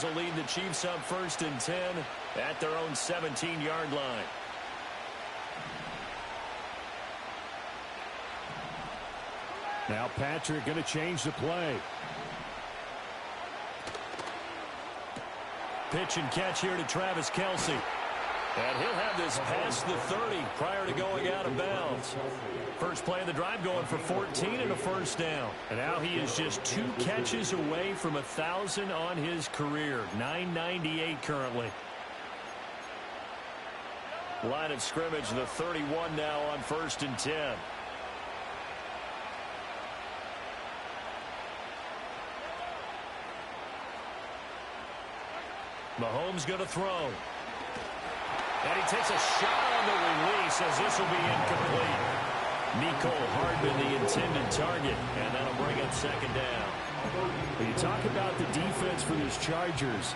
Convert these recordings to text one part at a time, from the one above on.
will lead the Chiefs up 1st and 10 at their own 17-yard line. Now Patrick going to change the play. Pitch and catch here to Travis Kelce. And he'll have this past the 30 prior to going out of bounds. First play of the drive going for 14 and a first down. And now he is just 2 catches away from 1,000 on his career. 998 currently. Line of scrimmage, the 31 now on 1st and 10. Mahomes going to throw. And he takes a shot on the release as this will be incomplete. Mecole Hardman, the intended target, and that'll bring up 2nd down. When you talk about the defense for these Chargers,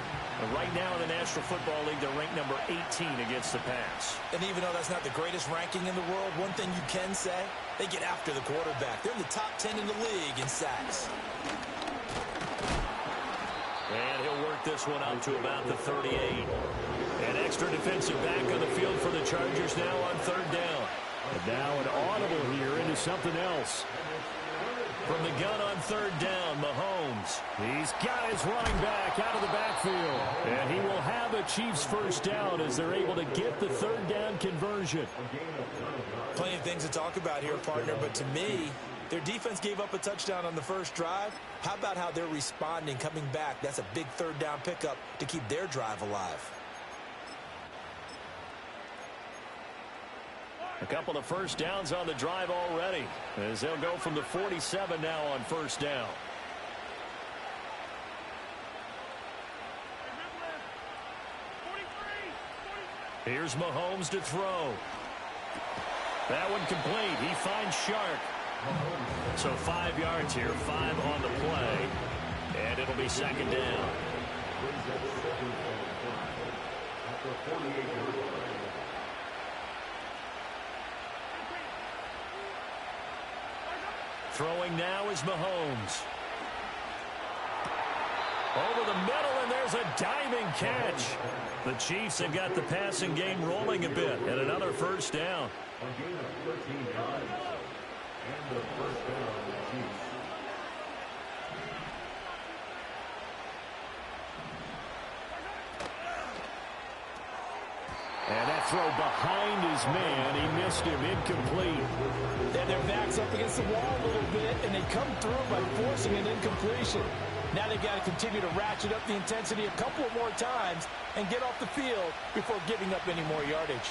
right now in the National Football League, they're ranked number 18 against the pass. And even though that's not the greatest ranking in the world, one thing you can say, they get after the quarterback. They're in the top 10 in the league in sacks. And he'll work this one up to about the 38. An extra defensive back on the field for the Chargers now on 3rd down. And now an audible here into something else. From the gun on 3rd down, Mahomes. He's got his running back out of the backfield. And he will have a Chiefs first down as they're able to get the 3rd down conversion. Plenty of things to talk about here, partner, but to me, their defense gave up a touchdown on the first drive. How about how they're responding, coming back? That's a big 3rd down pickup to keep their drive alive. A couple of first downs on the drive already, as they'll go from the 47 now on 1st down. Here's Mahomes to throw. That one complete. He finds Shark. So 5 yards here, 5 on the play, and it'll be 2nd down. Throwing now is Mahomes. Over the middle, and there's a diving catch. The Chiefs have got the passing game rolling a bit, and another first down. And that throw behind his man, he missed him, incomplete. And their back's up against the wall a little bit, and they come through by forcing an incompletion. Now they've got to continue to ratchet up the intensity a couple of more times and get off the field before giving up any more yardage.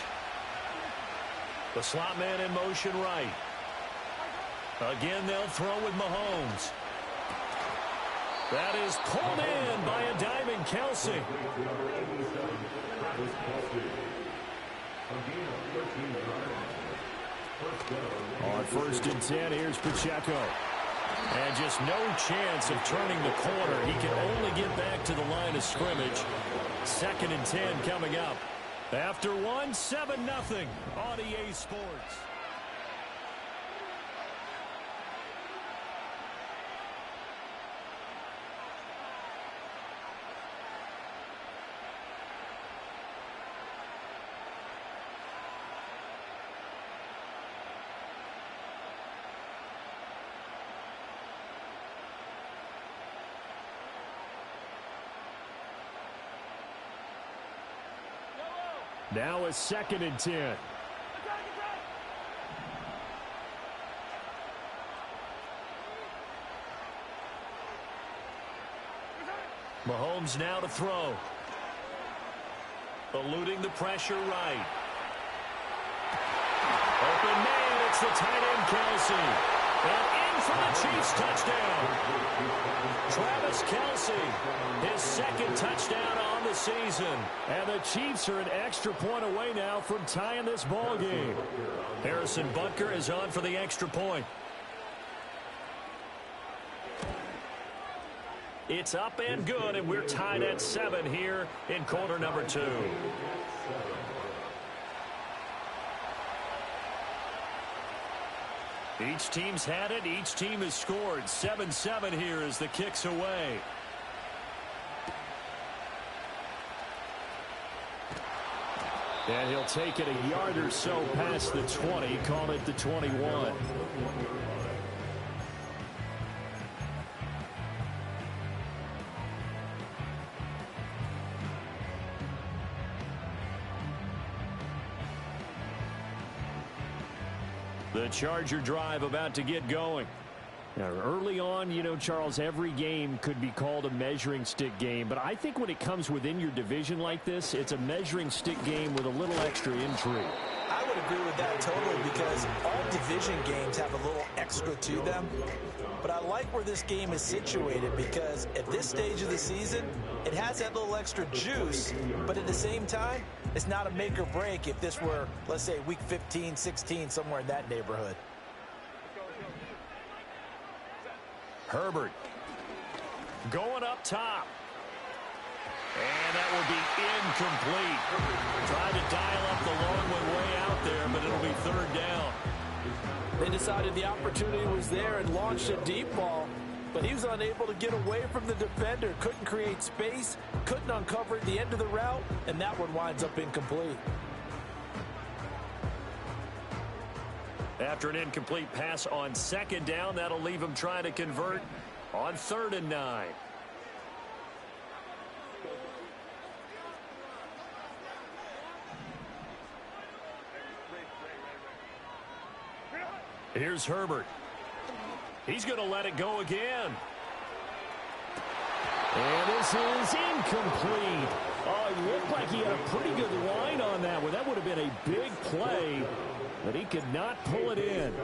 The slot man in motion right. Again, they'll throw with Mahomes. That is pulled in by a diving Kelce. On 1st and 10, here's Pacheco. And just no chance of turning the corner. He can only get back to the line of scrimmage. 2nd and 10 coming up. After 1, 7-0 on EA Sports. Now a 2nd and 10. Mahomes now to throw. Eluding the pressure right. Open man, it's the tight end Kelce. And in for the Chiefs touchdown. Travis Kelce, his 2nd touchdown on the season. And the Chiefs are an extra point away now from tying this ball game. Harrison Butker is on for the extra point. It's up and good, and we're tied at 7 here in quarter number 2. Each team's had it. Each team has scored. 7-7 here as the kick's away. And he'll take it a yard or so past the 20, call it the 21. The Charger drive about to get going. Now, early on, you know, Charles, every game could be called a measuring stick game. But I think when it comes within your division like this, it's a measuring stick game with a little extra intrigue. I would agree with that totally because all division games have a little extra to them. But I like where this game is situated because at this stage of the season, it has that little extra juice. But at the same time, it's not a make or break if this were, let's say, week 15, 16, somewhere in that neighborhood. Herbert going up top. And that will be incomplete. Tried to dial up the long one way out there, but it'll be third down. They decided the opportunity was there and launched a deep ball, but he was unable to get away from the defender. Couldn't create space, couldn't uncover at the end of the route, and that one winds up incomplete. After an incomplete pass on second down, that'll leave him trying to convert on 3rd and 9. Here's Herbert. He's going to let it go again. And this is incomplete. Oh, it looked like he had a pretty good line on that one. That would have been a big play, but he could not pull it in.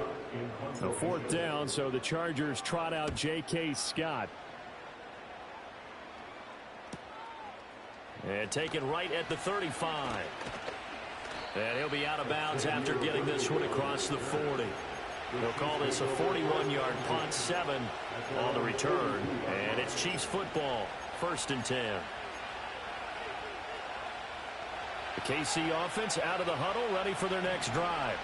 So 4th down, so the Chargers trot out J.K. Scott. And taken right at the 35. And he'll be out of bounds after getting this one across the 40. They'll call this a 41-yard punt, 7 on the return. And it's Chiefs football, 1st and 10. The KC offense out of the huddle, ready for their next drive.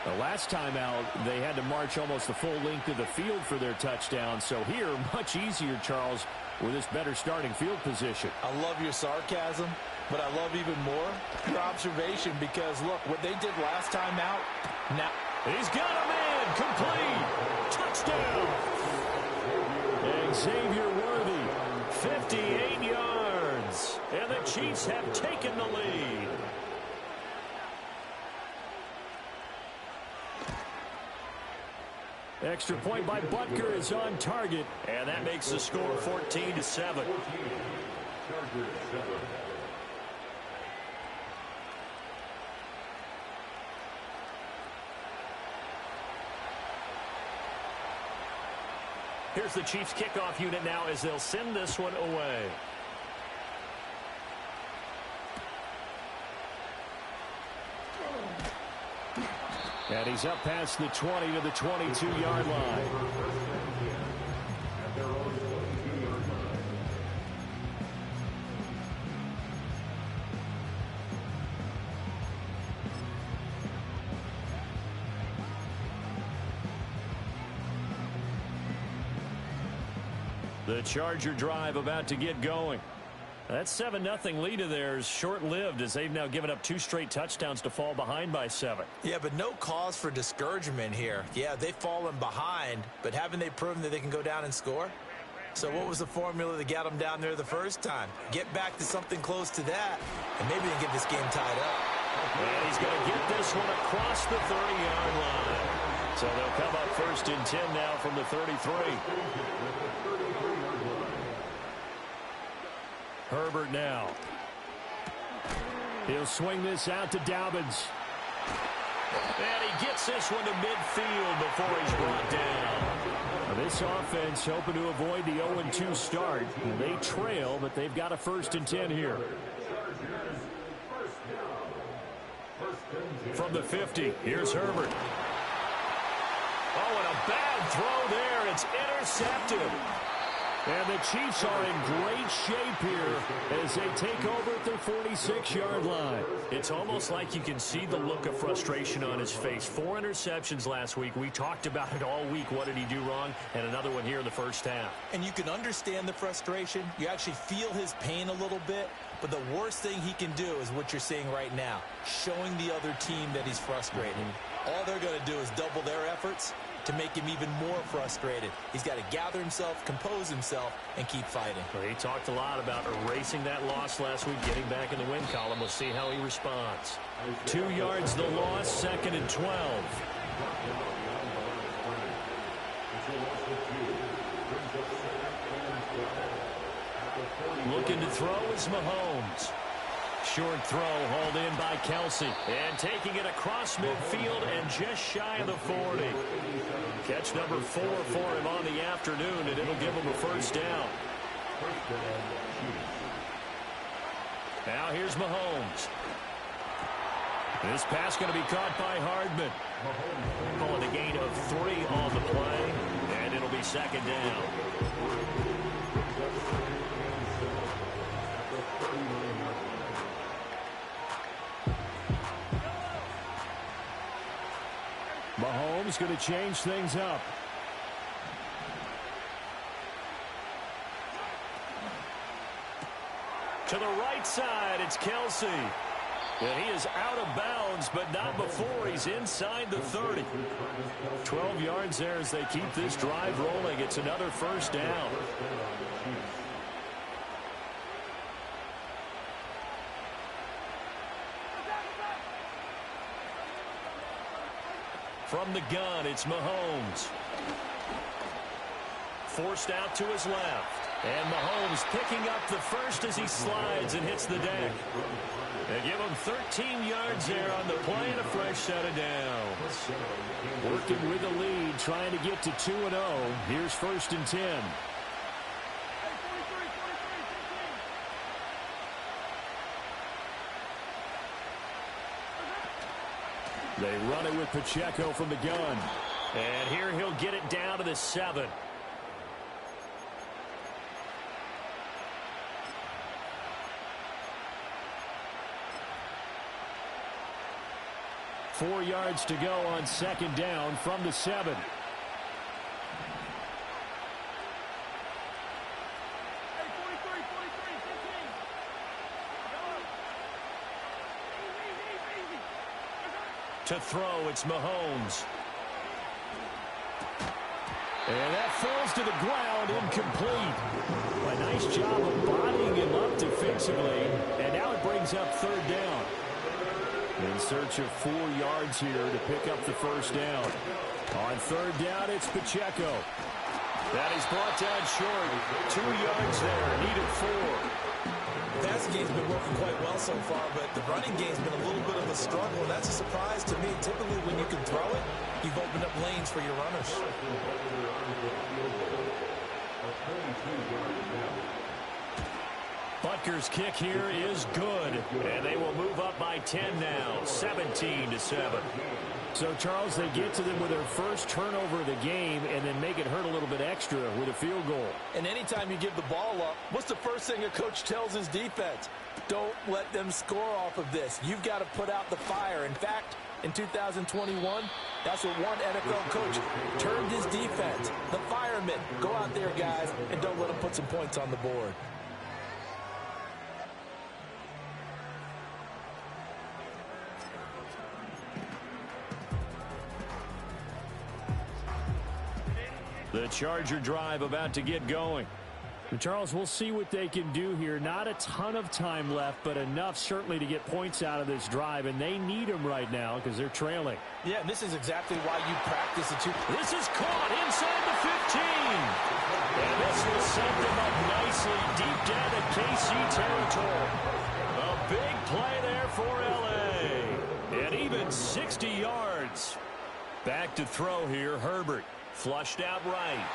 The last time out, they had to march almost the full length of the field for their touchdown. So here, much easier, Charles, with this better starting field position. I love your sarcasm, but I love even more your observation because, look, what they did last time out, now he's got him in, complete, touchdown. Xavier Worthy, 58 yards, and the Chiefs have taken the lead. Extra point by Butker is on target, and that makes the score 14-7. Here's the Chiefs kickoff unit now as they'll send this one away. And he's up past the 20 to the 22-yard line. The Charger drive about to get going. That 7-0 lead of theirs short-lived as they've now given up 2 straight touchdowns to fall behind by 7. Yeah, but no cause for discouragement here. Yeah, they've fallen behind, but haven't they proven that they can go down and score? So what was the formula that got them down there the first time? Get back to something close to that, and maybe they can get this game tied up. And he's going to get this one across the 30-yard line. So they'll come up 1st and 10 now from the 33. Herbert now. He'll swing this out to Dobbins. And he gets this one to midfield before he's brought down. Now this offense hoping to avoid the 0-2 start. They trail, but they've got a 1st and 10 here. From the 50, here's Herbert. Oh, and a bad throw there. It's intercepted. And the Chiefs are in great shape here as they take over at their 46-yard line. It's almost like you can see the look of frustration on his face. 4 interceptions last week. We talked about it all week. What did he do wrong? And another one here in the first half. And you can understand the frustration. You actually feel his pain a little bit. But the worst thing he can do is what you're seeing right now, showing the other team that he's frustrated. All they're going to do is double their efforts to make him even more frustrated. He's got to gather himself, compose himself, and keep fighting. Well, he talked a lot about erasing that loss last week, getting back in the win column. We'll see how he responds. 2 yards the loss, 2nd and 12. Looking to throw is Mahomes. Short throw hauled in by Kelsey. And taking it across midfield and just shy of the 40. Catch number 4 for him on the afternoon, and it'll give him a first down. Now here's Mahomes. This pass going to be caught by Hardman. Calling a gain of 3 on the play, and it'll be 2nd down. Mahomes going to change things up. To the right side, it's Kelsey. And he is out of bounds, but not before he's inside the 30. 12 yards there as they keep this drive rolling. It's another first down. From the gun, it's Mahomes. Forced out to his left. And Mahomes picking up the first as he slides and hits the deck. They give him 13 yards there on the play and a fresh set of downs. Working with the lead, trying to get to 2-0. Here's 1st and 10. They run it with Pacheco from the gun. And here he'll get it down to the 7. Four yards to go on 2nd down from the 7. To throw, it's Mahomes. And that falls to the ground, incomplete. A nice job of bodying him up defensively. And now it brings up 3rd down. In search of 4 yards here to pick up the first down. On 3rd down, it's Pacheco. That is brought down short. 2 yards there, needed 4. The passing game's been working quite well so far, but the running game's been a little bit of a struggle, and that's a surprise to me. Typically, when you can throw it, you've opened up lanes for your runners. Butker's kick here is good, and they will move up by 10 now, 17-7. So, Charles, they get to them with their first turnover of the game and then make it hurt a little bit extra with a field goal. And anytime you give the ball up, what's the first thing a coach tells his defense? Don't let them score off of this. You've got to put out the fire. In fact, in 2021, that's what one NFL coach termed his defense. The firemen. Go out there, guys, and don't let them put some points on the board. The Charger drive about to get going. And Charles, we'll see what they can do here. Not a ton of time left, but enough certainly to get points out of this drive, and they need them right now because they're trailing. Yeah, and this is exactly why you practice it too. This is caught inside the 15. And this will set them up nicely deep down at KC territory. A big play there for L.A. And even 60 yards. Back to throw here, Herbert. Flushed out right.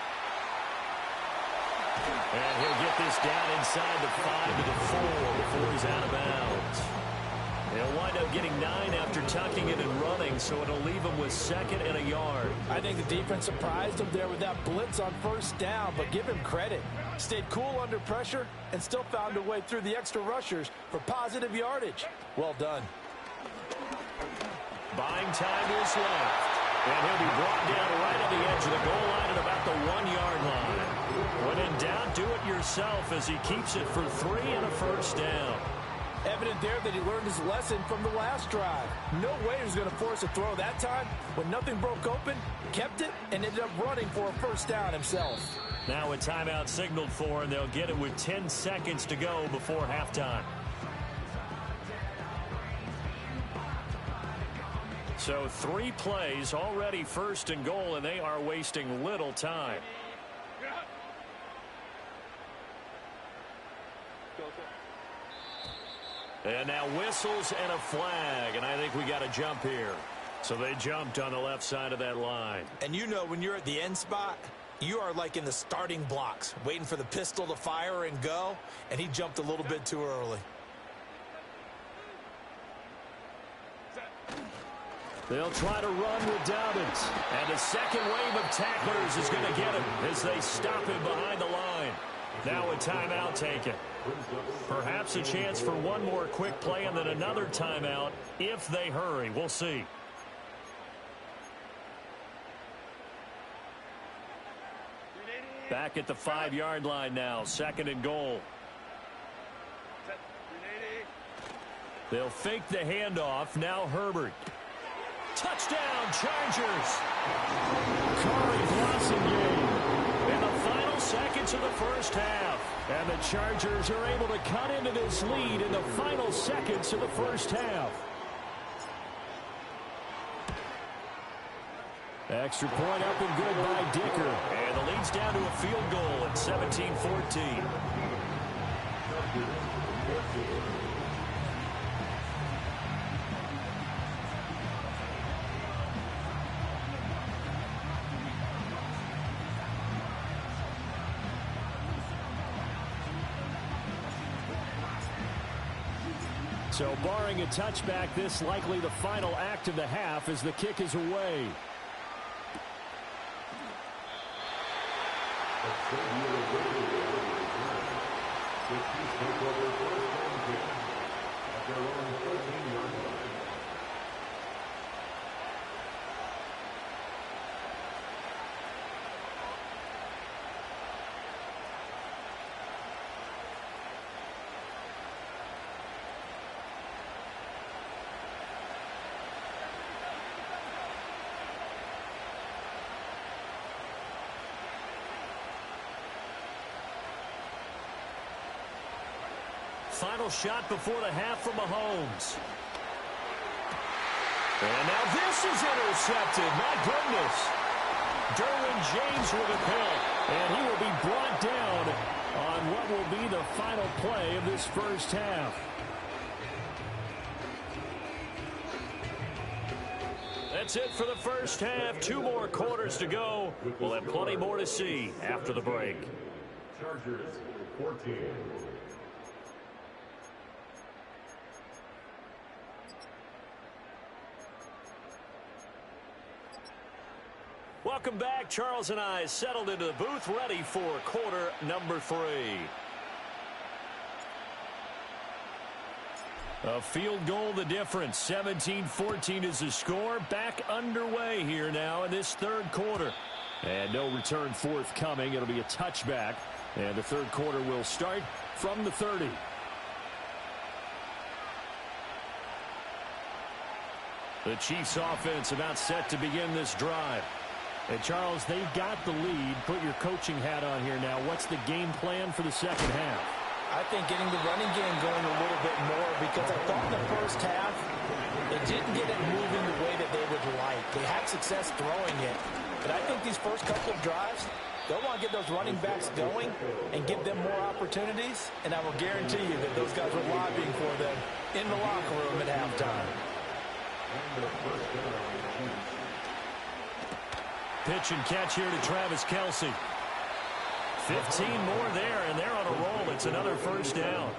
And he'll get this down inside the 5 to the 4 before he's out of bounds. He'll wind up getting 9 after tucking it and running, so it'll leave him with 2nd and a yard. I think the defense surprised him there with that blitz on 1st down, but give him credit. Stayed cool under pressure and still found a way through the extra rushers for positive yardage. Well done. Buying time is left. And he'll be brought down right on the edge of the goal line at about the 1-yard line. When in doubt, do it yourself as he keeps it for 3 and a first down. Evident there that he learned his lesson from the last drive. No way he was going to force a throw that time. When nothing broke open, kept it, and ended up running for a first down himself. Now a timeout signaled for, and they'll get it with 10 seconds to go before halftime. So 3 plays, already first and goal, and they are wasting little time. And now whistles and a flag, and I think we got a jump here. So they jumped on the left side of that line. And you know when you're at the end spot, you are like in the starting blocks, waiting for the pistol to fire and go, and he jumped a little bit too early. They'll try to run with Dobbins. And a second wave of tacklers is going to get him as they stop him behind the line. Now a timeout taken. Perhaps a chance for one more quick play and then another timeout if they hurry. We'll see. Back at the 5-yard line now. Second and goal. They'll fake the handoff. Now Herbert. Touchdown, Chargers. Corey Blasingame in the final seconds of the first half. And the Chargers are able to cut into this lead in the final seconds of the first half. Extra point up and good by Dicker. And the lead's down to a field goal at 17-14. So barring a touchback, this likely the final act of the half as the kick is away. Final shot before the half from Mahomes. And now this is intercepted. My goodness. Derwin James with a pick. And he will be brought down on what will be the final play of this first half. That's it for the first half. 2 more quarters to go. We'll have plenty more to see after the break. Chargers 14. Welcome back. Charles and I settled into the booth, ready for quarter number 3. A field goal, the difference. 17-14 is the score. Back underway here now in this third quarter. And no return forthcoming. It'll be a touchback. And the third quarter will start from the 30. The Chiefs offense about set to begin this drive. And Charles, they've got the lead. Put your coaching hat on here now. What's the game plan for the second half? I think getting the running game going a little bit more, because I thought in the first half they didn't get it moving the way that they would like. They had success throwing it. But I think these first couple of drives, they'll want to get those running backs going and give them more opportunities. And I will guarantee you that those guys were lobbying for them in the locker room at halftime. Pitch and catch here to Travis Kelce. 15 more there, and they're on a roll. It's another first down.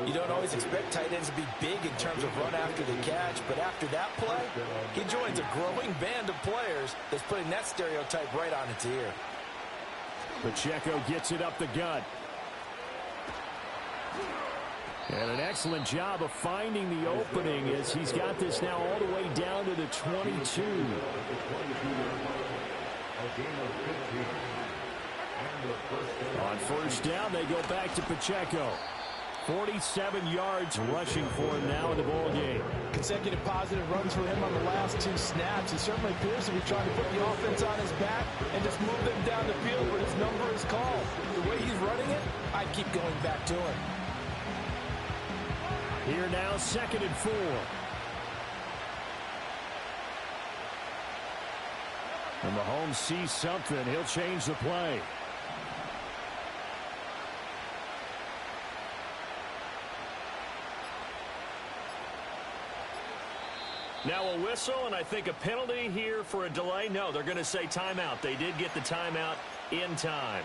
You don't always expect tight ends to be big in terms of run after the catch, but after that play, he joins a growing band of players that's putting that stereotype right on its ear. Pacheco gets it up the gut. And an excellent job of finding the opening as he's got this now all the way down to the 22. On first down, they go back to Pacheco. 47 yards rushing for him now in the ball game. Consecutive positive runs for him on the last 2 snaps. He certainly appears to be trying to put the offense on his back and just move them down the field, but his number is called. The way he's running it, I'd keep going back to him. Here now, 2nd and 4. And Mahomes sees something. He'll change the play. Now a whistle, and I think a penalty here for a delay. No, they're going to say timeout. They did get the timeout in time.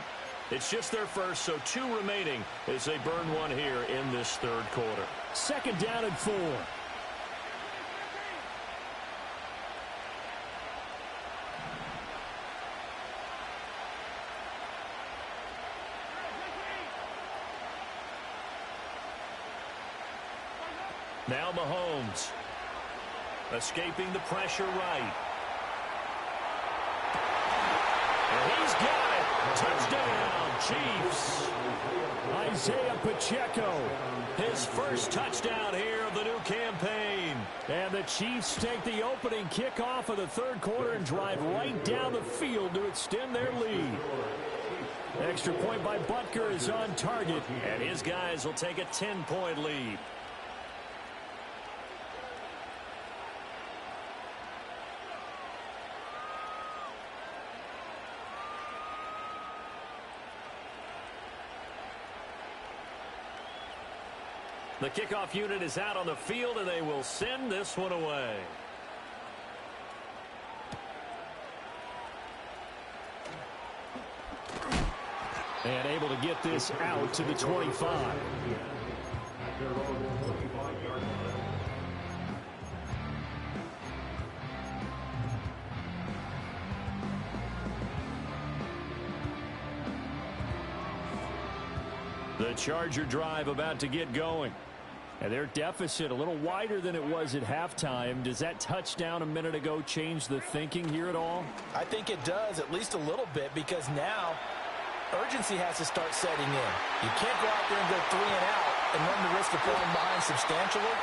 It's just their first, so 2 remaining as they burn one here in this 3rd quarter. 2nd down and 4. Now Mahomes. Escaping the pressure right. And he's got it. Touchdown, Chiefs. Isaiah Pacheco. His first touchdown here of the new campaign. And the Chiefs take the opening kickoff of the 3rd quarter and drive right down the field to extend their lead. Extra point by Butker is on target. And his guys will take a 10-point lead. The kickoff unit is out on the field, and they will send this one away. And able to get this out to the 25. The Charger drive about to get going. And their deficit a little wider than it was at halftime. Does that touchdown a minute ago change the thinking here at all? I think it does, at least a little bit, because now urgency has to start setting in. You can't go out there and go 3 and out and run the risk of falling behind substantially,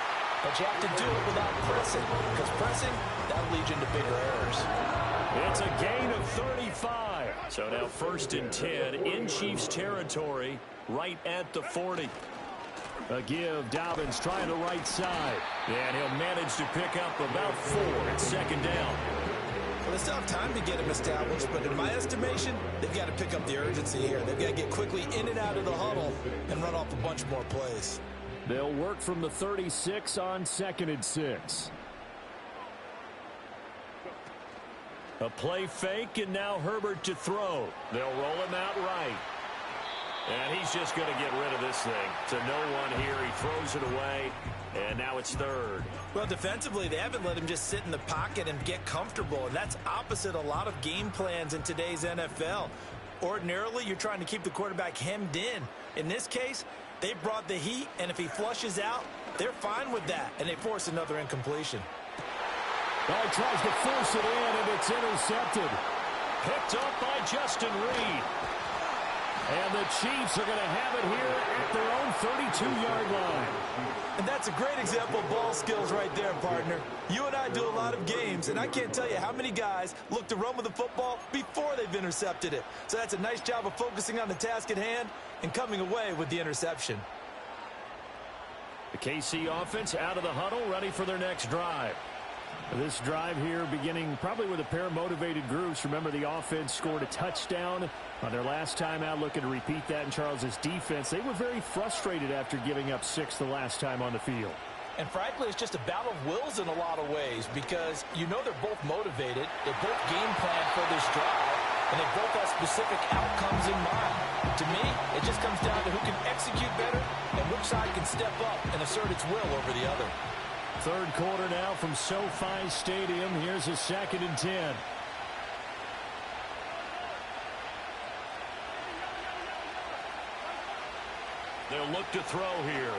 but you have to do it without pressing, because pressing, that'll lead you into bigger errors. It's a gain of 35. So now 1st and 10 in Chiefs territory, right at the 40. A give. Dobbins trying the right side. And he'll manage to pick up about 4 at 2nd down. Well, they still have time to get him established, but in my estimation, they've got to pick up the urgency here. They've got to get quickly in and out of the huddle and run off a bunch more plays. They'll work from the 36 on 2nd and 6. A play fake, and now Herbert to throw. They'll roll him out right. And he's just going to get rid of this thing. To no one here. He throws it away, and now it's 3rd. Well, defensively, they haven't let him just sit in the pocket and get comfortable, and that's opposite a lot of game plans in today's NFL. Ordinarily, you're trying to keep the quarterback hemmed in. In this case, they brought the heat, and if he flushes out, they're fine with that, and they force another incompletion. Well, he tries to force it in, and it's intercepted. Picked up by Justin Reed. And the Chiefs are going to have it here at their own 32-yard line. And that's a great example of ball skills right there, partner. You and I do a lot of games, and I can't tell you how many guys look to run with the football before they've intercepted it. So that's a nice job of focusing on the task at hand and coming away with the interception. The KC offense out of the huddle, ready for their next drive. This drive here beginning probably with a pair of motivated groups. Remember, the offense scored a touchdown on their last time out, looking to repeat that in Charles's defense. They were very frustrated after giving up 6 the last time on the field. And frankly, it's just a battle of wills in a lot of ways, because you know they're both motivated, they both game plan for this drive, and they both have specific outcomes in mind. To me, it just comes down to who can execute better and which side can step up and assert its will over the other. 3rd quarter now from SoFi Stadium. Here's a 2nd and 10. They'll look to throw here.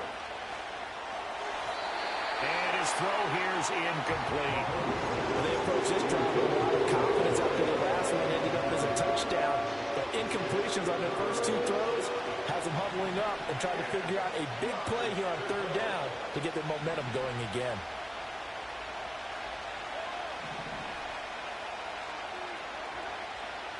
And his throw here's incomplete. They approach this drive with a lot of confidence after the last one ended up as a touchdown. But incompletions on their first two throws has them huddling up and trying to figure out a big play here on third down to get their momentum going again.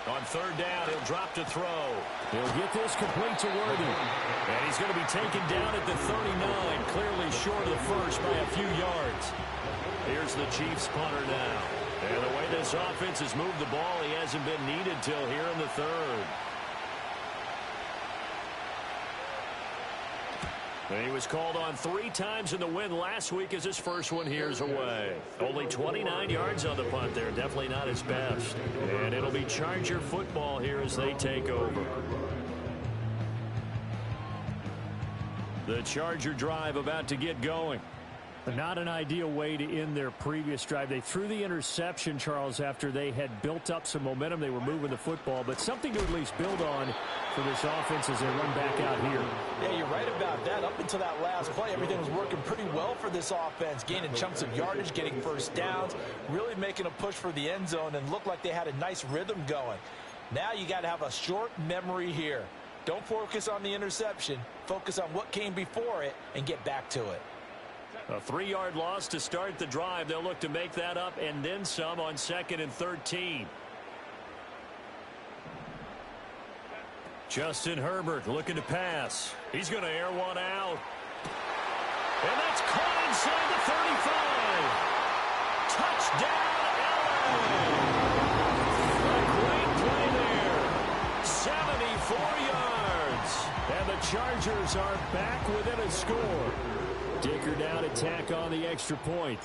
On third down, he'll drop to throw. He'll get this complete to Worthy. And he's going to be taken down at the 39, clearly short of the first by a few yards. Here's the Chiefs punter now. And the way this offense has moved the ball, he hasn't been needed till here in the third. And he was called on 3 times in the win last week as his first one here's away. Only 29 yards on the punt there. Definitely not his best. And it'll be Charger football here as they take over. The Charger drive about to get going. Not an ideal way to end their previous drive. They threw the interception, Charles, after they had built up some momentum. They were moving the football, but something to at least build on for this offense as they run back out here. Yeah, you're right about that. Up until that last play, everything was working pretty well for this offense, gaining chunks of yardage, getting first downs, really making a push for the end zone, and looked like they had a nice rhythm going. Now you got to have a short memory here. Don't focus on the interception. Focus on what came before it and get back to it. A 3-yard loss to start the drive. They'll look to make that up and then some on 2nd and 13. Justin Herbert looking to pass. He's going to air one out. And that's caught inside the 35. Touchdown, LA. A great play there. 74 yards. And the Chargers are back within a score. Dicker down to tack on the extra point.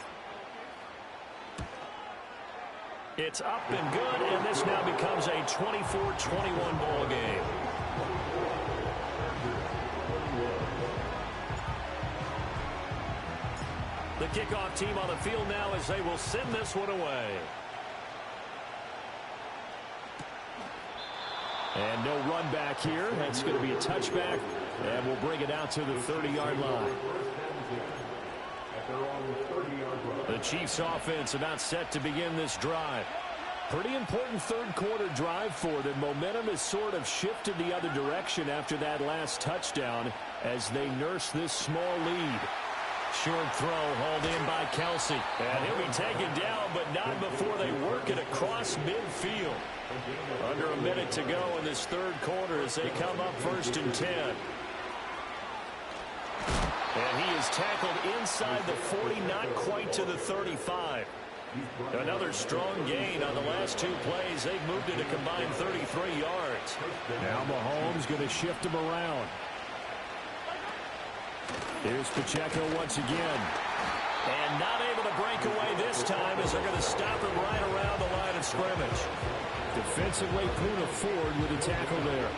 It's up and good, and this now becomes a 24-21 ball game. The kickoff team on the field now as they will send this one away. And no run back here. That's going to be a touchback, and we'll bring it out to the 30-yard line. The Chiefs offense about set to begin this drive. Pretty important third quarter drive for them. Momentum has sort of shifted the other direction after that last touchdown as they nurse this small lead. Short throw hauled in by Kelsey. And he'll be taken down, but not before they work it across midfield. Under a minute to go in this third quarter as they come up 1st and 10. And he is tackled inside the 40, not quite to the 35. Another strong gain on the last 2 plays. They've moved it a combined 33 yards. Now Mahomes going to shift him around. Here's Pacheco once again. And not able to break away this time as they're going to stop him right around the line of scrimmage. Defensively, Poona Ford with a tackle there.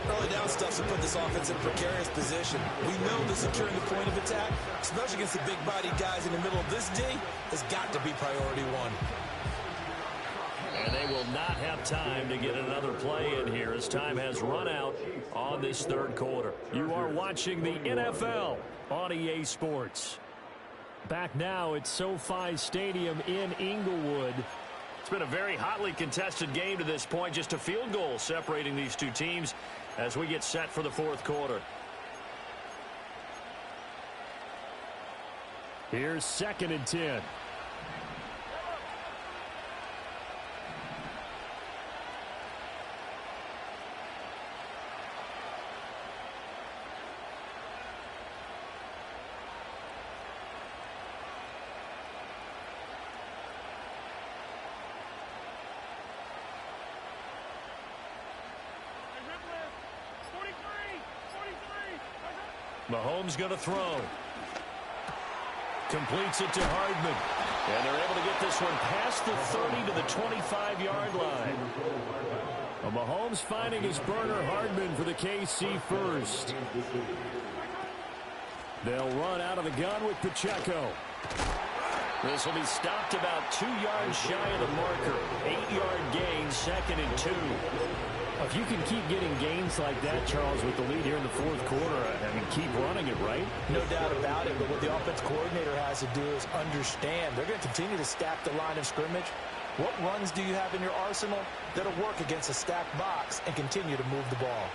Early down stuff to put this offense in a precarious position. We know that securing the point of attack, especially against the big-bodied guys in the middle of this D, has got to be priority one. And they will not have time to get another play in here as time has run out on this third quarter. You are watching the NFL on EA Sports. Back now at SoFi Stadium in Inglewood. It's been a very hotly contested game to this point. Just a field goal separating these two teams as we get set for the fourth quarter. Here's 2nd and 10. Mahomes going to throw. Completes it to Hardman. And they're able to get this one past the 30 to the 25-yard line. Well, Mahomes finding his burner Hardman for the KC first. They'll run out of the gun with Pacheco. This will be stopped about 2 yards shy of the marker. 8-yard gain, 2nd and 2. If you can keep getting gains like that, Charles, with the lead here in the fourth quarter, I mean, keep running it, right? No doubt about it, but what the offense coordinator has to do is understand they're going to continue to stack the line of scrimmage. What runs do you have in your arsenal that'll work against a stacked box and continue to move the ball?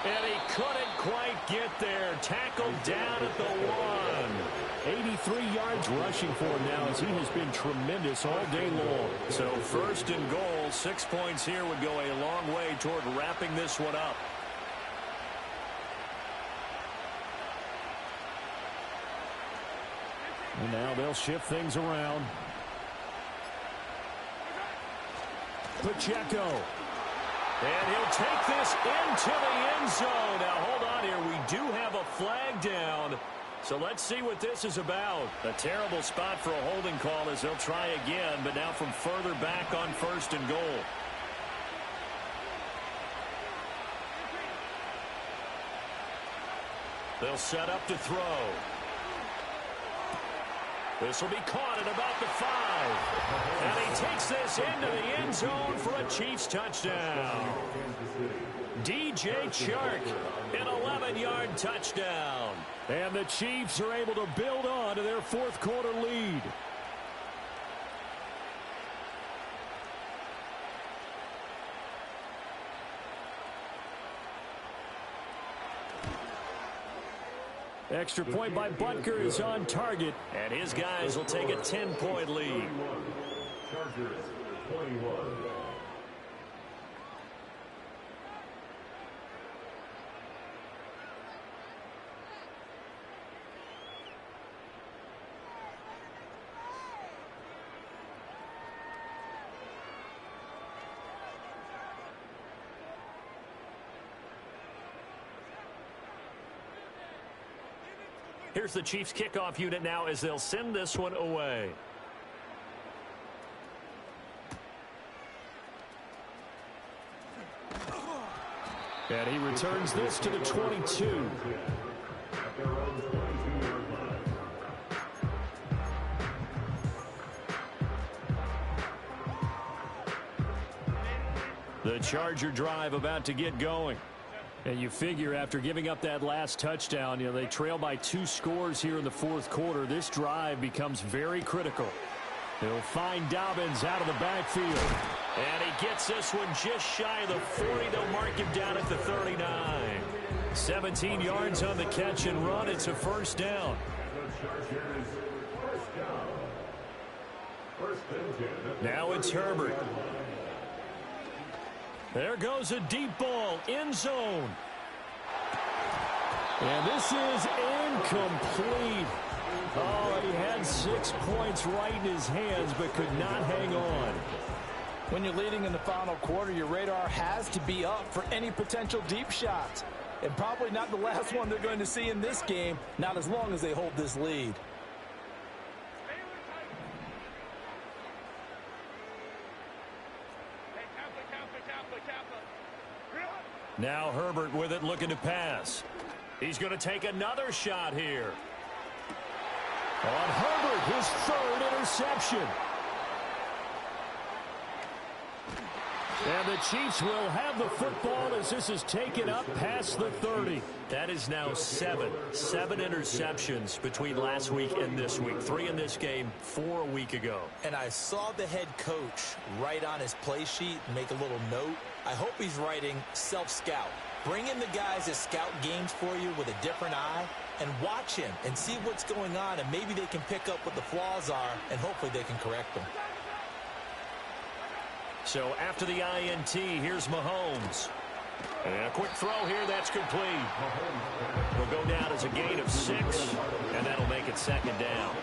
And he couldn't quite get there. Tackled down at the 1. 83 yards rushing for him now as he has been tremendous all day long. So 1st and goal, 6 points here would go a long way toward wrapping this one up. And now they'll shift things around. Pacheco. And he'll take this into the end zone. Now, hold on here. We do have a flag down. So let's see what this is about. A terrible spot for a holding call as they'll try again, but now from further back on 1st and goal. They'll set up to throw. This will be caught at about the 5. And he takes this into the end zone for a Chiefs touchdown. DJ Chark, an 11-yard touchdown. And the Chiefs are able to build on to their fourth quarter lead. Extra point by Butker is on target. And his guys will take a 10-point lead. Chargers 21. Here's the Chiefs kickoff unit now as they'll send this one away. And he returns this to the 22. The Charger drive about to get going. And you figure after giving up that last touchdown, they trail by 2 scores here in the fourth quarter. This drive becomes very critical. They'll find Dobbins out of the backfield. And he gets this one just shy of the 40. They'll mark him down at the 39. 17 yards on the catch and run. It's a first down. Now it's Herbert. There goes a deep ball, end zone. And this is incomplete. Oh, he had 6 points right in his hands, but could not hang on. When you're leading in the final quarter, your radar has to be up for any potential deep shots. And probably not the last one they're going to see in this game, not as long as they hold this lead. Now Herbert with it, looking to pass. He's going to take another shot here. On Herbert, his 3rd interception. And the Chiefs will have the football as this is taken up past the 30. That is now 7 interceptions between last week and this week. 3 in this game, 4 a week ago. And I saw the head coach write on his play sheet and make a little note. I hope he's writing self-scout. Bring in the guys that scout games for you with a different eye and watch him and see what's going on, and maybe they can pick up what the flaws are, and hopefully they can correct them. So after the INT, here's Mahomes. And a quick throw here, that's complete. Will go down as a gain of 6, and that'll make it 2nd down.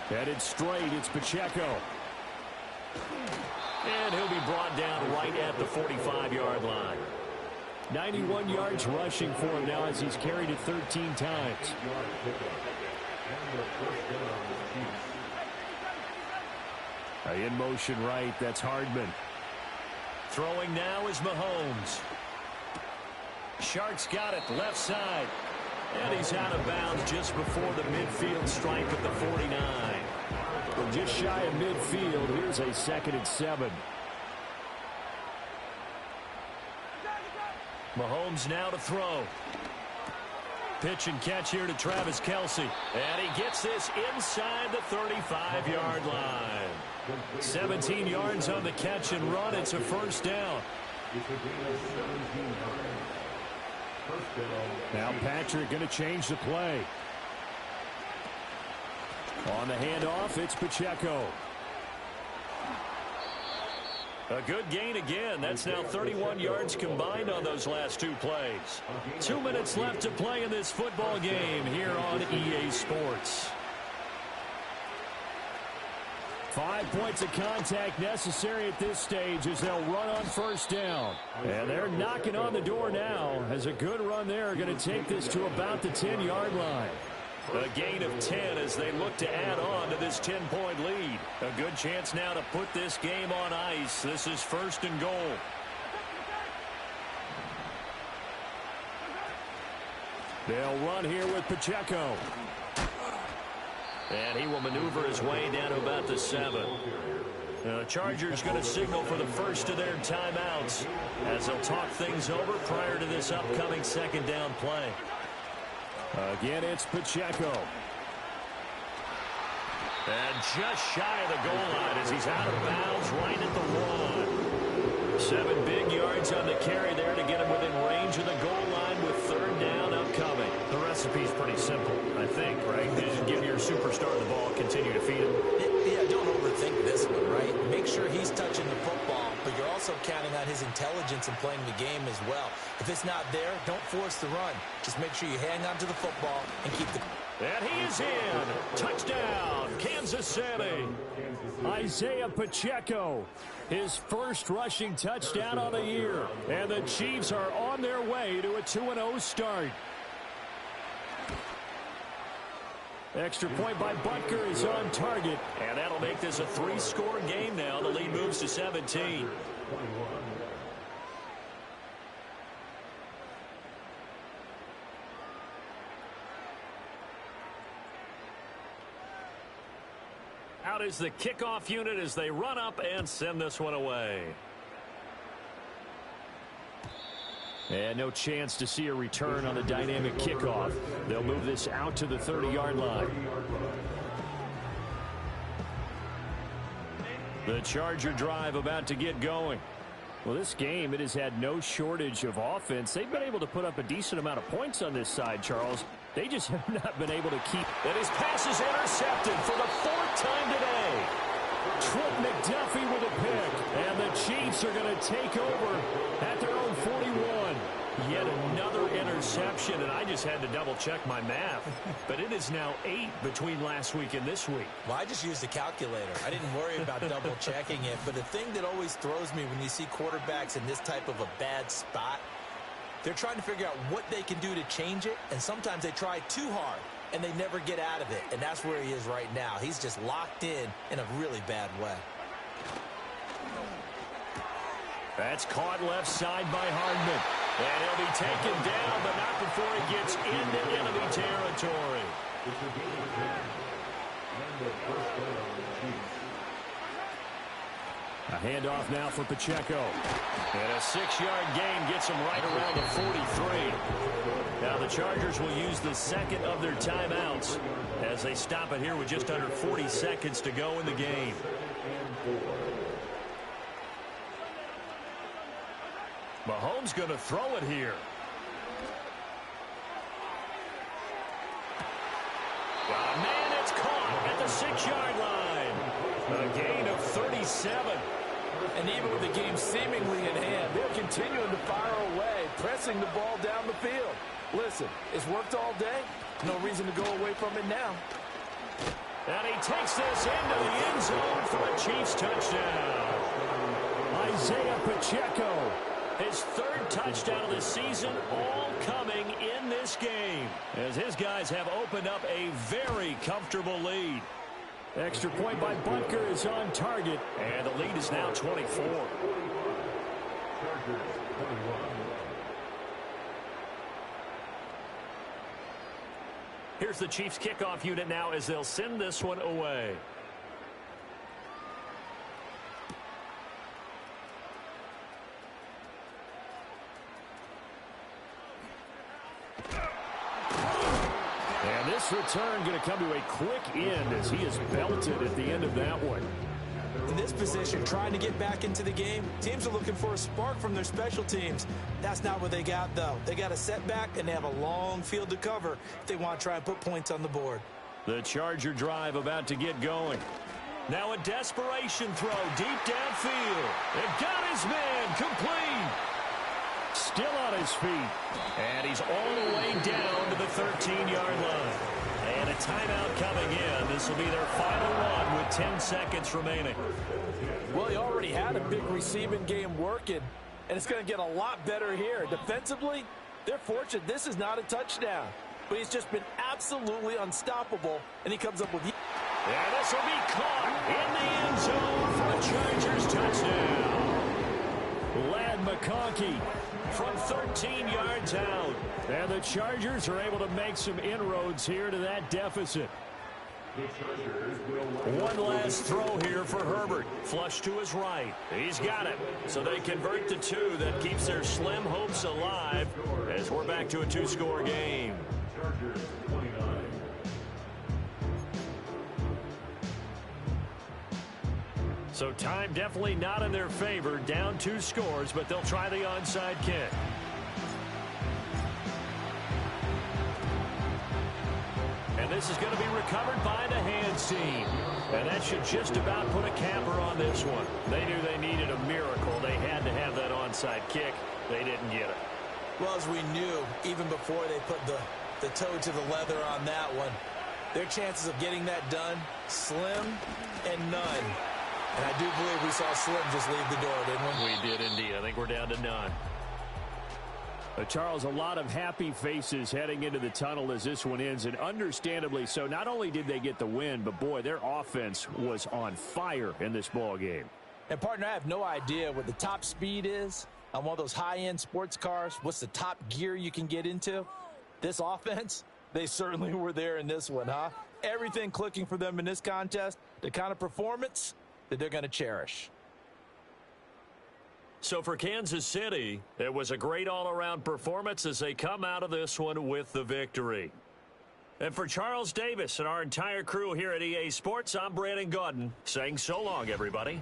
Headed straight, it's Pacheco. And he'll be brought down right at the 45-yard line. 91 yards rushing for him now as he's carried it 13 times. In motion right, that's Hardman. Throwing now is Mahomes. Sharks got it, left side. And he's out of bounds just before the midfield stripe at the 49. Well, just shy of midfield, here's a 2nd and 7. Mahomes now to throw. Pitch and catch here to Travis Kelce. And he gets this inside the 35-yard line. 17 yards on the catch and run. It's a first down. Now Patrick going to change the play. On the handoff, it's Pacheco. A good gain again. That's now 31 yards combined on those last 2 plays. 2 minutes left to play in this football game here on EA Sports. 5 points of contact necessary at this stage as they'll run on first down. And they're knocking on the door now as a good run there going to take this to about the 10-yard line. A gain of 10 as they look to add on to this 10-point lead. A good chance now to put this game on ice. This is 1st and goal. They'll run here with Pacheco. And he will maneuver his way down to about the 7. The Chargers going to signal for the first of their timeouts as they'll talk things over prior to this upcoming 2nd down play. Again, it's Pacheco. And just shy of the goal line as he's out of bounds right at the 1. 7 big yards on the carry there to get him within range of the goal line with 3rd down upcoming. The recipe's pretty simple, I think, right? Just give your superstar the ball, continue to feed him. Yeah, don't overthink this one, right? Make sure he's touching the football, but you're also counting on his intelligence in playing the game as well. If it's not there, don't force the run. Just make sure you hang on to the football and keep the... And he is in. Touchdown, Kansas City. Isaiah Pacheco, his first rushing touchdown on the year. And the Chiefs are on their way to a 2-0 start. Extra point by Butker is on target. And that'll make this a 3-score game now. The lead moves to 17. Out is the kickoff unit as they run up and send this one away. And no chance to see a return on the dynamic kickoff. They'll move this out to the 30-yard line. The Charger drive about to get going. Well, this game, it has had no shortage of offense. They've been able to put up a decent amount of points on this side, Charles. They just have not been able to keep. And his pass is intercepted for the 4th time today. Trent McDuffie with a pick. And the Chiefs are going to take over at their own 41. Yet another interception, and I just had to double-check my math. But it is now 8 between last week and this week. Well, I just used a calculator. I didn't worry about double-checking it. But the thing that always throws me when you see quarterbacks in this type of a bad spot, they're trying to figure out what they can do to change it, and sometimes they try too hard, and they never get out of it. And that's where he is right now. He's just locked in a really bad way. That's caught left side by Hardman. And he'll be taken down, but not before he gets into enemy territory. A handoff now for Pacheco. And a 6-yard gain gets him right around the 43. Now the Chargers will use the 2nd of their timeouts as they stop it here with just under 40 seconds to go in the game. Mahomes going to throw it here. Oh, man, it's caught at the 6-yard line. A gain of 37. And even with the game seemingly in hand, they're continuing to fire away, pressing the ball down the field. Listen, it's worked all day. No reason to go away from it now. And he takes this into the end zone for a Chiefs touchdown. Isaiah Pacheco, His third touchdown of the season, all coming in this game, as his guys have opened up a very comfortable lead. Extra point by Butker is on target, and the lead is now 24. Here's the Chiefs kickoff unit now as they'll send this one away. And this return going to come to a quick end as he is belted at the end of that one. In this position, trying to get back into the game, teams are looking for a spark from their special teams. That's not what they got, though. They got a setback, and they have a long field to cover if they want to try and put points on the board. The Charger drive about to get going. Now a desperation throw deep downfield. It got his man complete. Still on his feet. And he's all the way down to the 13-yard line. And a timeout coming in. This will be their final one with 10 seconds remaining. Well, he already had a big receiving game working, and it's going to get a lot better here. Defensively, they're fortunate this is not a touchdown. But he's just been absolutely unstoppable, and he comes up with... And this will be caught in the end zone for a Chargers touchdown. Lad McConkey from 13 yards out. And the Chargers are able to make some inroads here to that deficit. One last throw here for Herbert. Flush to his right. He's got it. So they convert the two. That keeps their slim hopes alive as we're back to a two-score game. So time definitely not in their favor. Down 2 scores, but they'll try the onside kick. And this is going to be recovered by the hands team. And that should just about put a capper on this one. They knew they needed a miracle. They had to have that onside kick. They didn't get it. Well, as we knew, even before they put the toe to the leather on that one, their chances of getting that done, slim and none. And I do believe we saw Slim just leave the door, didn't we? We did indeed. I think we're down to none. Charles, a lot of happy faces heading into the tunnel as this one ends, and understandably so. Not only did they get the win, but, boy, their offense was on fire in this ball game. And, partner, I have no idea what the top speed is on one of those high-end sports cars. What's the top gear you can get into? This offense, they certainly were there in this one, huh? Everything clicking for them in this contest, the kind of performance that they're going to cherish. So for Kansas City, it was a great all-around performance as they come out of this one with the victory. And for Charles Davis and our entire crew here at EA Sports, I'm Brandon Gaudin saying so long, everybody.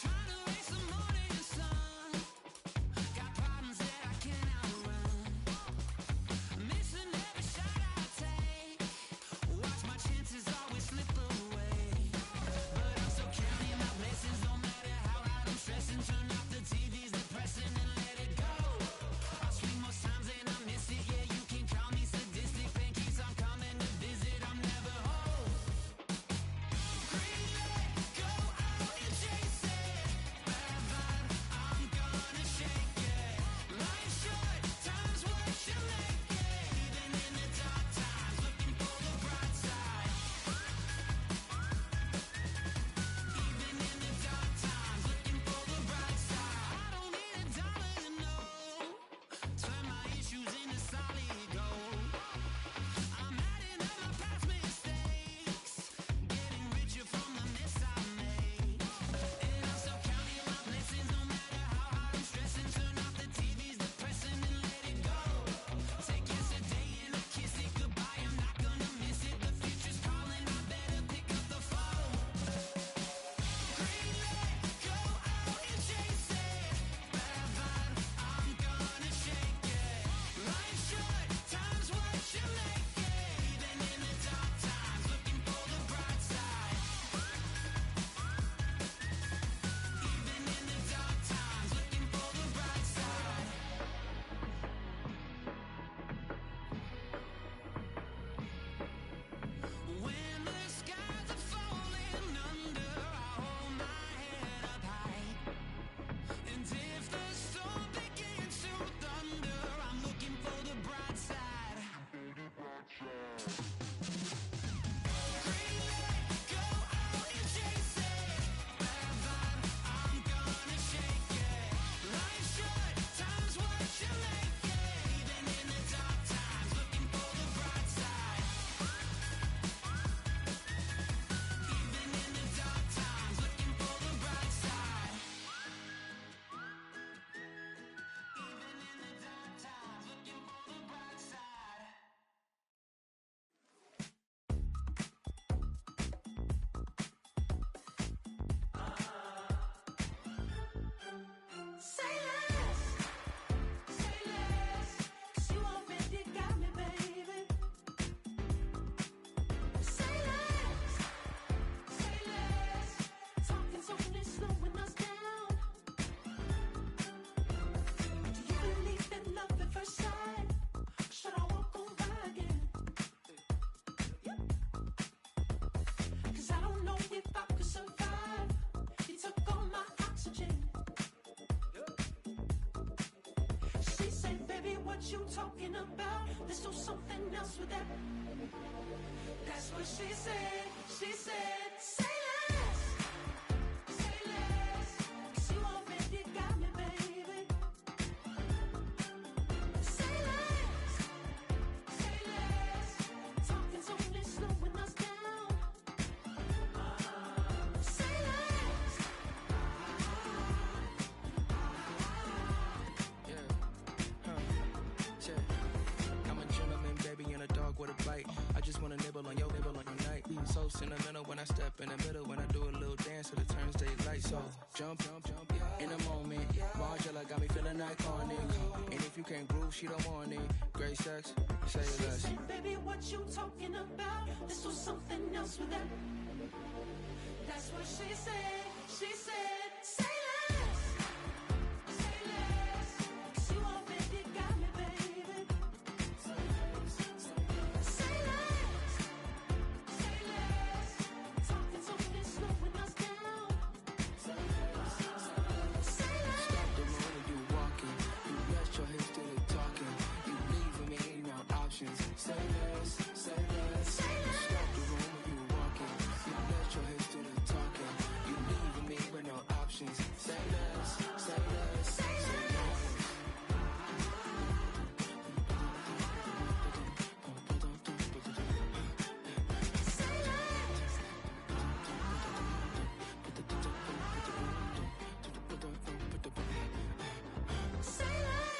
Trying to raise some money and some what you talking about. Let's do something else with that. That's what she said. She said, say less. Say less. 'Cause you already got me, baby. Say less. Say less. Talking's only slowing us down. Say less. I'm a gentleman, baby, and a dog with a bite. I just wanna nibble on your night. So sentimental when I step in the middle. When I do a little dance, till it turns daylight. So jump, in a moment. Margella got me feeling iconic. And if you can't groove, she don't want it. Great sex, say less. She said, baby, what you talking about? Let's do something else with that. That's what she said. She said, say less. Say less. 'Cause you already got me, baby. Say less. Say less. Talking's only slowing us down. Say less. Say less. Stop the room when you walking. You rest your hips to the talking. You leaving me no options. Say less, say less. Say less. Stop the room when you walking. You rest your hips to the talking. You leaving me with no options. Say less, say less. Say less. Say less. Say less.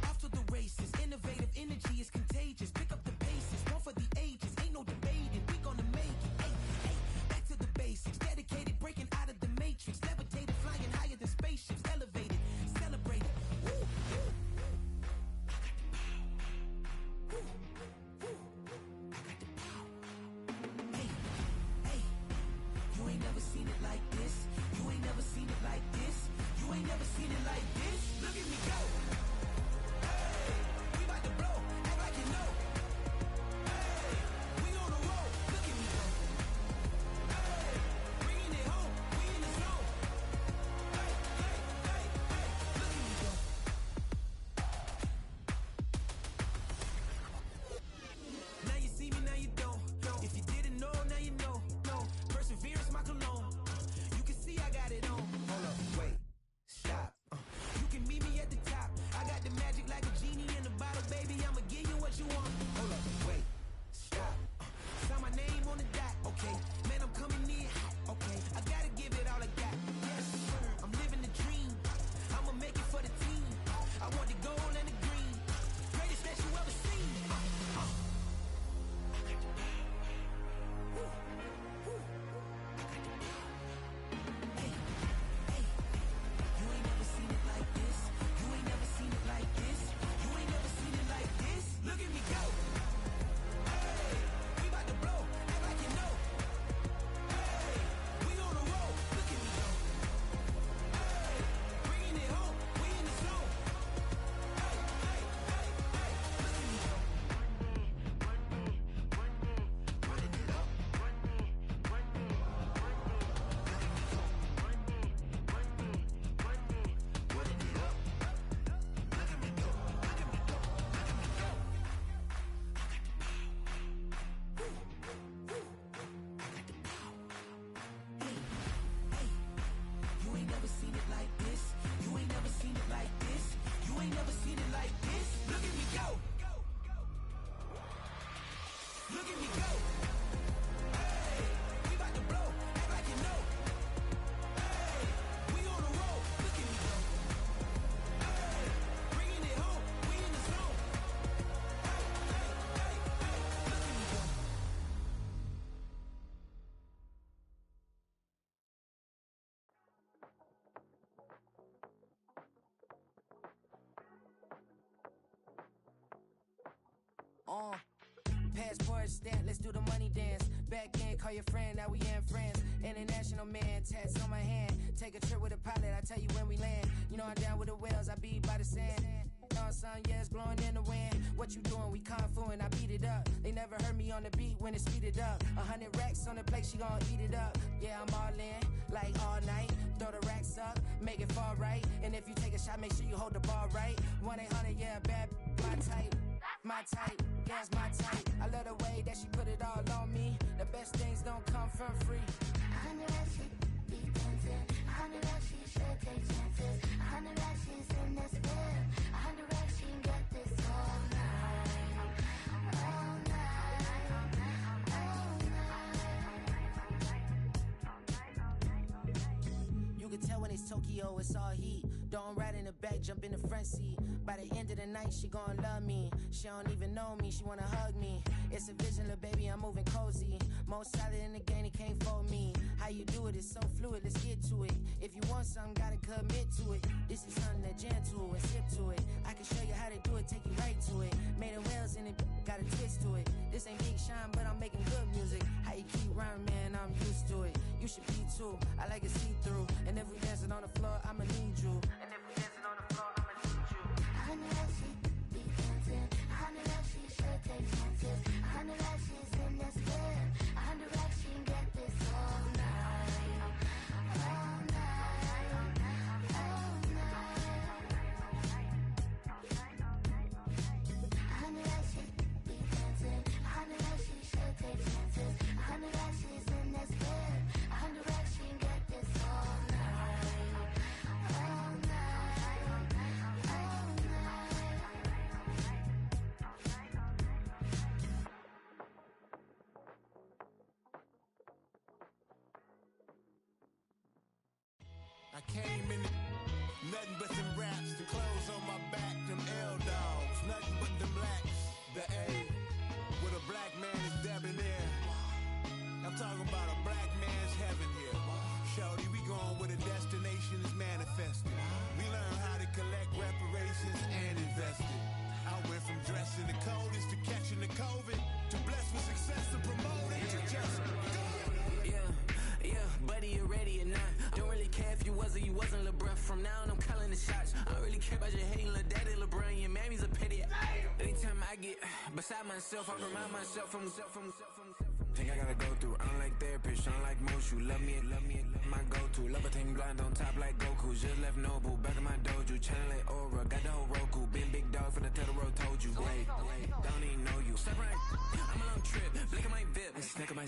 After the races, innovative energy is contagious. Pick up the paces, one for the ages. Ain't no debating, we gonna make it. Hey, hey, back to the basics. Dedicated, breaking out of the matrix. Levitated, flying higher than spaceships. Elevated, celebrated. Woo, woo. I got the power. Woo, woo. I got the power. Hey, hey, you ain't never seen it like this. You ain't never seen it like this. You ain't never seen it like this. Look at me go. We about to blow, act like you know. Hey, we on a roll, look at me go. Hey, bringing it home, we in the zone. Hey, hey, hey, hey, look at me go. Now you see me, now you don't. If you didn't know, now you know. No, perseverance, my cologne. You can see I got it on. Hold up, wait, stop. You can meet me at the top. I got the magic like a genie in a bottle, baby. I'ma give you what you want. Hold up, wait, stop. Sign my name on the dot, okay. Man, I'm coming in hot, okay. I gotta give it all I got. Yes, sir. I'm living the dream. I'ma make it for the team. I want the gold and the green. Greatest that you ever seen. I got the power. Woo, woo. I got the power. Hey, hey. You ain't never seen it like this. You ain't never seen it like this. You ain't never seen it like this. Look at me go. Hey, we about to blow, act like you know. Hey, we on a roll. Look at me go. Hey, bringing it home, we in the zone. Hey, hey, hey, hey, look at me go. Running it up. Running it up. Look at me go. Look at me go. Look at me go. I got the power. Woo, woo. I got the power. Hey, hey. You ain't never seen it like this. You ain't never seen it like this. You ain't never seen it like this. Look at me go. Look at me go. Hey, we about to blow, act like you know. Hey, we on a roll. Look at me go. Hey, bringing it home, we in the zone. Hey, hey, hey, hey, look at me go. Passport stamp, let's do the money dance. Back in, call your friend, now we in France. International man, tats on my hand. Take a trip with a pilot, I tell you when we land. You know I'm down with the whales, I be by the sand. Sun, yeah, it's blowing in the wind. What you doing? We kung fu and I beat it up. They never heard me on the beat when it speeded up. 100 racks on the plate, she gon' eat it up. Yeah, I'm all in, like all night. Throw the racks up, make it fall right. And if you take a shot, make sure you hold the ball right. 1-800, yeah, bad, my type. My type, yeah, it's my type. I love the way that she put it all on me. The best things don't come from free. 100 racks, she be dancing. 100 racks, she should take chances. 100 racks, she's in this bed. 100 racks, she can get this all night. All night. All night. You can tell when it's Tokyo, it's all heat. Don't ride in the back, jump in the front seat. By the end of the night, she gon' love me. She don't even know me, she wanna hug me. It's a vision, little baby, I'm moving cozy. Most solid in the game, he can't fold me. How you do it, it's so fluid, let's get to it. If you want something, gotta commit to it. This is something that jam to and sip to it. I can show you how to do it, take you right to it. Made of whales in it, got a twist to it. This ain't Big Sean, but I'm making good music. How you keep rhyming, man, I'm used to it. You should be too, I like it see-through. And if we dancing on the floor, I'ma need you. And if we dancing on the floor, I'ma need you. 100 racks, she be dancing. 100 racks, she should take chances. 100 racks, she's in this bed. 100 racks, she can get this all night. All night. All night. 100 racks, she be dancing. 100 racks, she should take chances. 100 racks, she's in this bed. 100 racks, she can get this all night. All night. All I came in nothing but them raps, the clothes on my back, them L-dogs, nothing but them blacks, the A, with a black man is debonair. I'm talking about a black man's heaven here. Shorty, we going where the destination is manifested. We learn how to collect reparations and invest it. I went from dressing the coldest to catching the COVID, to blessed with success to promoting to just go. Yeah, buddy, you ready or not? Don't really care if you was or you wasn't, lil' bruh. From now on, I'm calling the shots. I don't really care about your hating, lil' daddy, LeBron. Your mammy's a pity. Anytime I get beside myself, I remind myself from. Think I gotta go through. I don't like therapists, I don't like most. You love me, my go-to. Love a team blind on top like Goku. Just left Noble, back in my dojo. Channel like Aura, got the whole Roku. Been big dog from the Tellero, told you. Wait, don't even know you. Step right, I'm a long trip. Blink of my VIP. Snicker my.